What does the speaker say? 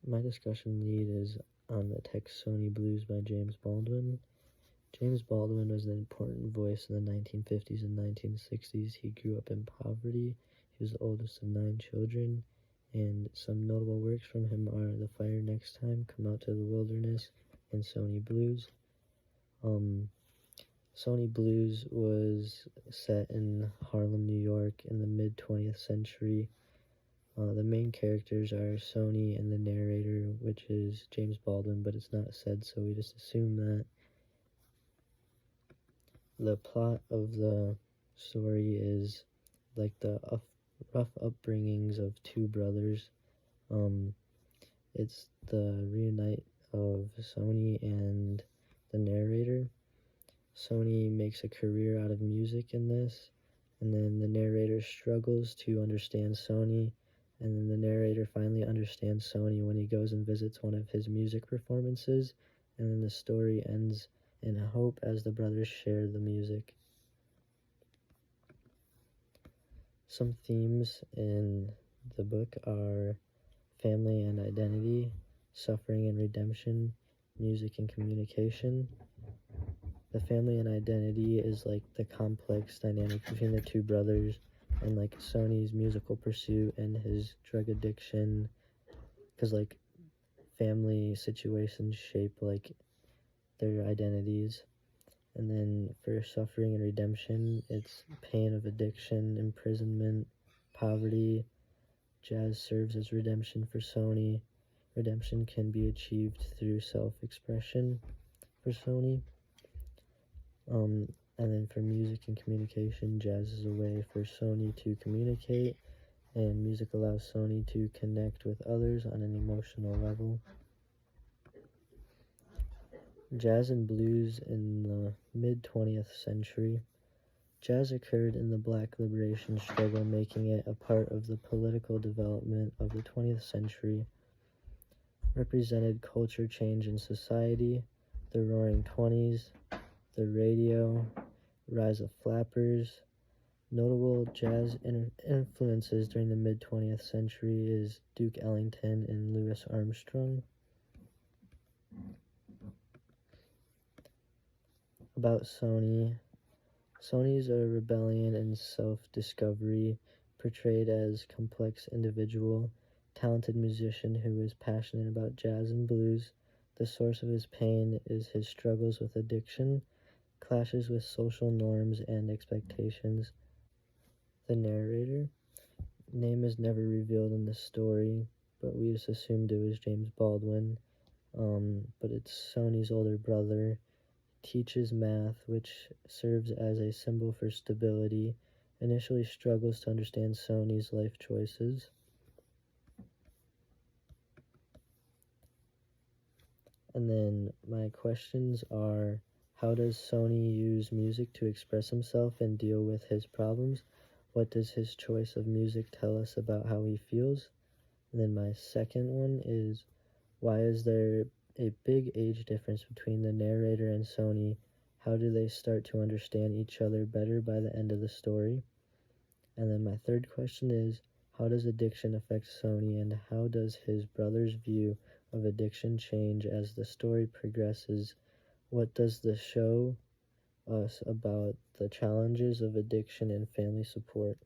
My discussion lead is on the text Sonny Blues by James Baldwin. James Baldwin was an important voice in the 1950s and 1960s. He grew up in poverty. He was the oldest of 9 children, and some notable works from him are The Fire Next Time, Come Out to the Wilderness, and Sonny Blues. Sonny Blues was set in Harlem, New York in the mid-20th century. The main characters are Sonny and the narrator, which is James Baldwin, but it's not said, so we just assume that. The plot of the story is like the rough upbringings of 2 brothers. It's the reunite of Sonny and the narrator. Sonny makes a career out of music in this, and then the narrator struggles to understand Sonny, and then the narrator finally understands Sonny when he goes and visits one of his music performances, and then the story ends in hope as the brothers share the music. Some themes in the book are family and identity, suffering and redemption, music and communication. The family and identity is like the complex dynamic between the 2 brothers, and like Sonny's musical pursuit and his drug addiction, because like family situations shape like their identities. And then for suffering and redemption, it's pain of addiction, imprisonment, poverty. Jazz serves as redemption for Sonny. Redemption can be achieved through self-expression for Sonny. And then for music and communication, jazz is a way for Sonny to communicate, and music allows Sonny to connect with others on an emotional level. Jazz and blues in the mid-20th century. Jazz occurred in the Black liberation struggle, making it a part of the political development of the 20th century. Represented culture change in society, the Roaring Twenties, the radio, rise of flappers. Notable jazz influences during the mid-20th century is Duke Ellington and Louis Armstrong. About Sonny. Sonny's a rebellion and self-discovery, portrayed as complex individual, talented musician who is passionate about jazz and blues. The source of his pain is his struggles with addiction, clashes with social norms and expectations. The narrator. Name is never revealed in the story, but we just assumed it was James Baldwin. But it's Sonny's older brother. Teaches math, which serves as a symbol for stability. Initially struggles to understand Sonny's life choices. And then my questions are, how does Sonny use music to express himself and deal with his problems? What does his choice of music tell us about how he feels? And then my second one is, why is there a big age difference between the narrator and Sonny? How do they start to understand each other better by the end of the story? And then my third question is, how does addiction affect Sonny, and how does his brother's view of addiction change as the story progresses? What does this show us about the challenges of addiction and family support?